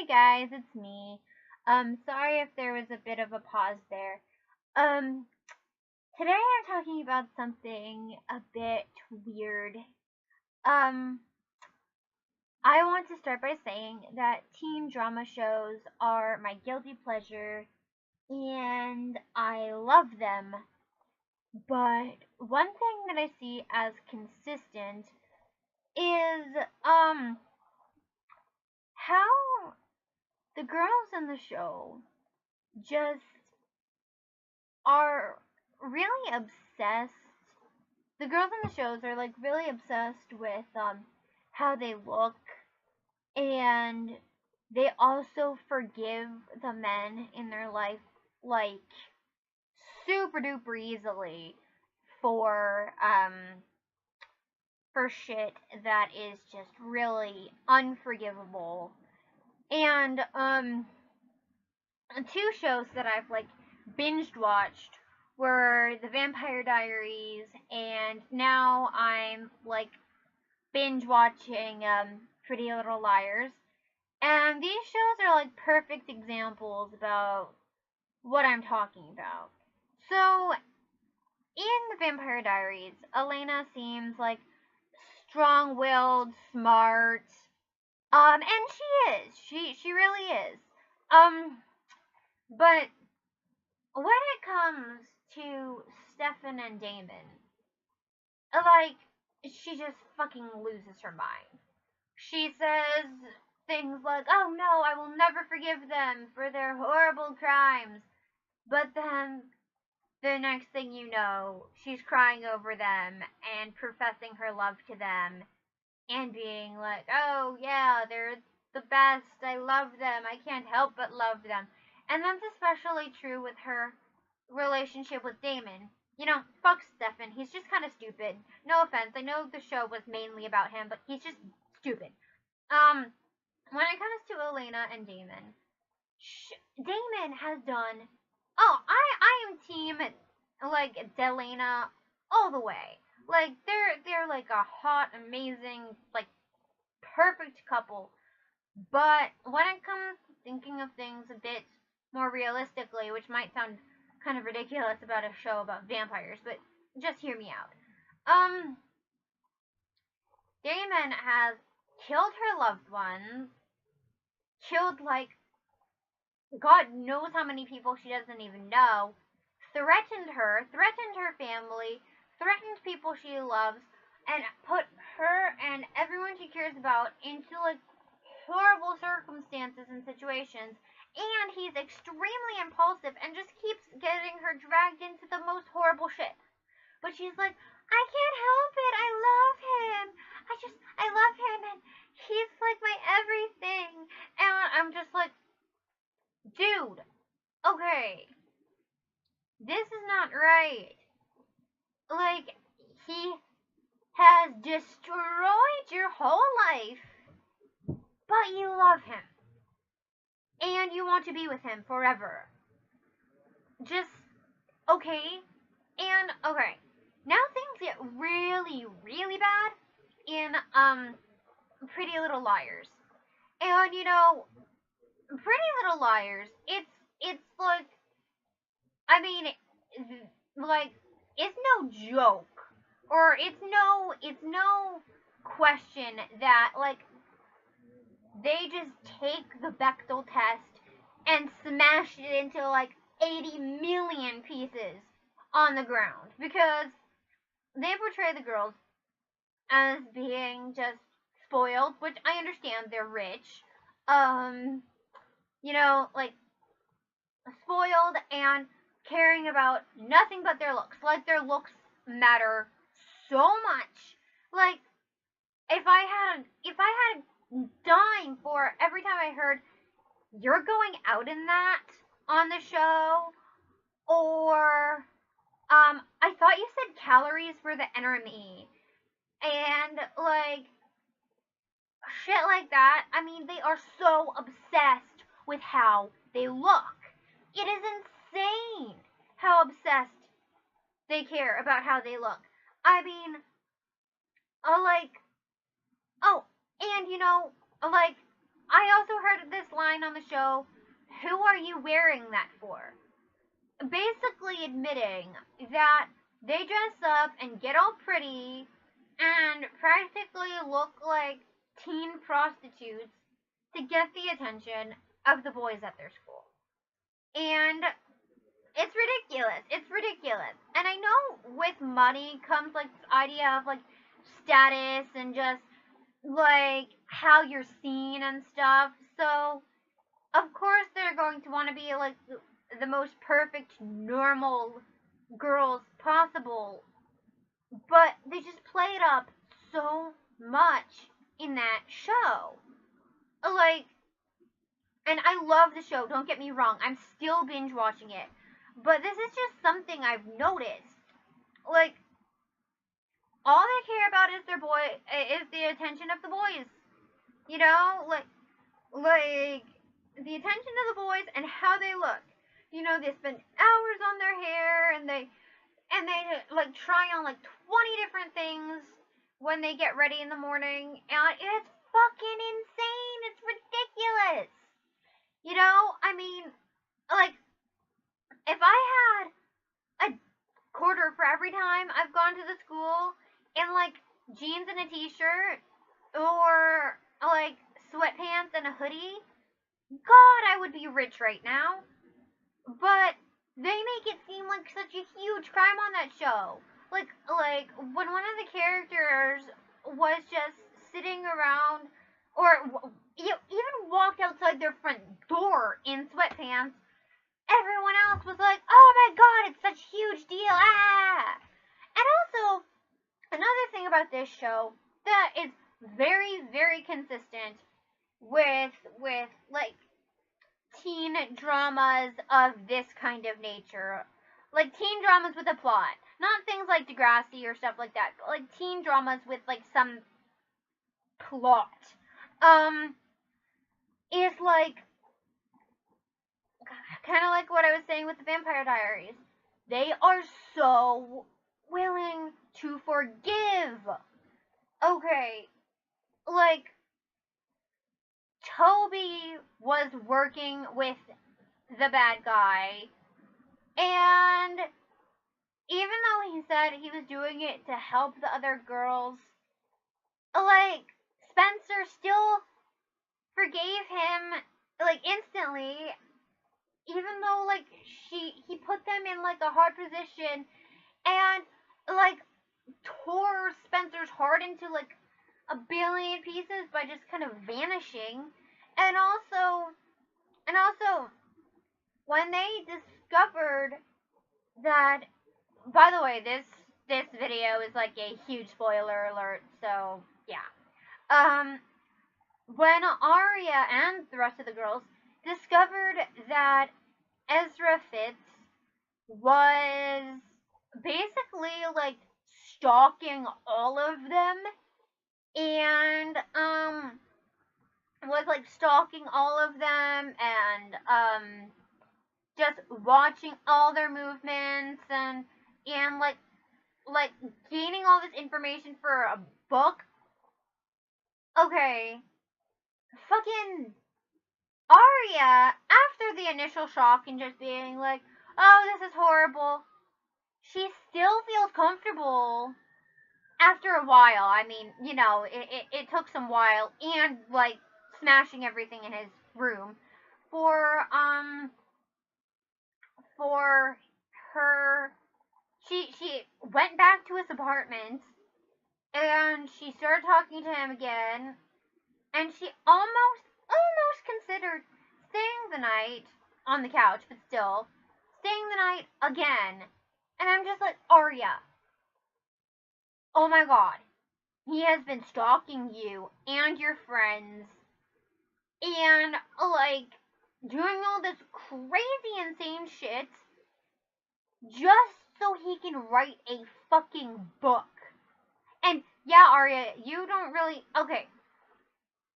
Hey guys, it's me. Sorry if there was a bit of a pause there. Um, Today I'm talking about something a bit weird. Um, I want to start by saying that teen drama shows are my guilty pleasure and I love them. But one thing that I see as consistent is, how the girls in the show just are really obsessed. The girls in the shows are like really obsessed with how they look, and they also forgive the men in their life like super duper easily for shit that is just really unforgivable. And two shows that I've like binged watched were The Vampire Diaries, and now I'm like binge watching Pretty Little Liars. And these shows are like perfect examples about what I'm talking about. So in The Vampire Diaries, Elena seems like strong-willed, smart, and she is. She really is. Um, but when it comes to Stefan and Damon, like, she just fucking loses her mind. She says things like, oh no, I will never forgive them for their horrible crimes. But then, the next thing you know, she's crying over them and professing her love to them and being like, oh yeah, they're the best, I love them, I can't help but love them. And that's especially true with her relationship with Damon. You know, fuck Stefan. He's just kind of stupid. No offense. I know the show was mainly about him, but he's just stupid. When it comes to Elena and Damon, Damon has done. Oh, I am team like Delena all the way. Like they're like a hot, amazing, like perfect couple. But when it comes to thinking of things a bit more realistically, which might sound kind of ridiculous about a show about vampires, but just hear me out. Damon has killed her loved ones, killed like God knows how many people she doesn't even know, threatened her family, threatened people she loves, and put her and everyone she cares about into like horrible circumstances and situations. And he's extremely impulsive and just keeps getting her dragged into the most horrible shit. But she's like, I can't help it. I love him. I love him, and he's like my everything. And I'm just like, dude, okay, this is not right. Like, he has destroyed your whole life, but you love him. And you want to be with him forever. Just, okay. And, okay, now things get really, really bad in, Pretty Little Liars. And, you know, Pretty Little Liars, it's like, I mean, like, it's no joke, or it's no question that, like, they just take the Bechdel test and smash it into, like, 80 million pieces on the ground, because they portray the girls as being just spoiled, which I understand, they're rich, you know, like, spoiled and caring about nothing but their looks. Like, their looks matter so much. Like, if I had a dime for every time I heard you're going out in that on the show, or I thought you said calories were the enemy, and like shit like that. I mean, they are so obsessed with how they look. It is insane how obsessed they care about how they look. I mean, like, oh, and you know, like, I also heard this line line on the show, who are you wearing that for? Basically admitting that they dress up and get all pretty and practically look like teen prostitutes to get the attention of the boys at their school. And it's ridiculous. It's ridiculous. And I know with money comes like this idea of like status and just like how you're seen and stuff. So of course they're going to want to be like the most perfect normal girls possible. But they just play it up so much in that show. Like, and I love the show, don't get me wrong. I'm still binge watching it. But this is just something I've noticed. Like, all they care about is is the attention of the boys. You know, like the attention of the boys and how they look. You know, they spend hours on their hair and they like try on like 20 different things when they get ready in the morning, and it's fucking insane. It's ridiculous. You know, I mean, like, if I had a quarter for every time I've gone to the school in like jeans and a t-shirt or like sweatpants and a hoodie, God, I would be rich right now. But they make it seem like such a huge crime on that show. Like when one of the characters was just sitting around, or even walked outside their front door in sweatpants, everyone else was like, "Oh my God, it's such a huge deal!" Ah. And also, another thing about this show that is very, very consistent with like teen dramas of this kind of nature. Like teen dramas with a plot. Not things like Degrassi or stuff like that, but like teen dramas with like some plot. Is like kind of like what I was saying with the Vampire Diaries. They are so willing to forgive. Okay, like Toby was working with the bad guy, and even though he said he was doing it to help the other girls, like, Spencer still forgave him, like, instantly, even though, like, he put them in, like, a hard position, and, like, tore Spencer's heart into, like, a billion pieces by just kind of vanishing. And also, when they discovered that, by the way, this video is like a huge spoiler alert, so yeah. When Arya and the rest of the girls discovered that Ezra Fitz was basically like stalking all of them, and was like stalking all of them and just watching all their movements and like gaining all this information for a book. Okay, fucking Arya, after the initial shock and just being like, "Oh, this is horrible," she still feels comfortable after a while. I mean, you know, it took some while, and like smashing everything in his room for her. She went back to his apartment and she started talking to him again, and she almost considered staying the night on the couch, but still staying the night again. And I'm just like, Arya, oh my God, he has been stalking you and your friends and like doing all this crazy insane shit just so he can write a fucking book. And yeah, Arya, you don't really, okay,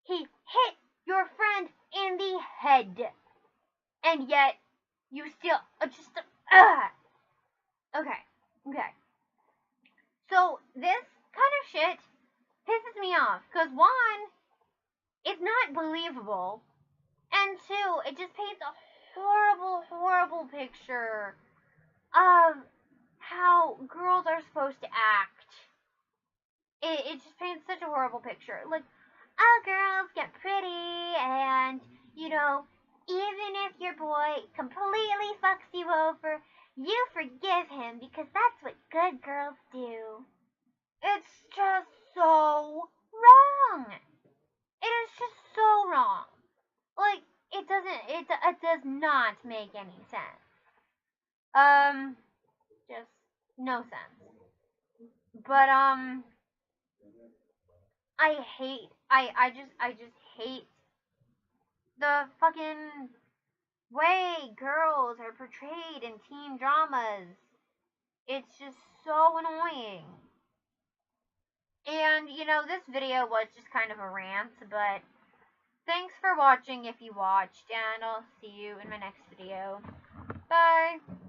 he hit your friend in the head, and yet you still okay. So this kind of shit pisses me off, because one, it's not believable, And two, it just paints a horrible, horrible picture of how girls are supposed to act. It just paints such a horrible picture. Like, oh, girls get pretty, and, you know, even if your boy completely fucks you over, you forgive him because that's what good girls do. It's just so wrong. It is just so wrong. Like, it does not make any sense. Just no sense. But, I just hate the fucking way girls are portrayed in teen dramas. It's just so annoying. And, you know, this video was just kind of a rant, but thanks for watching if you watched, and I'll see you in my next video. Bye!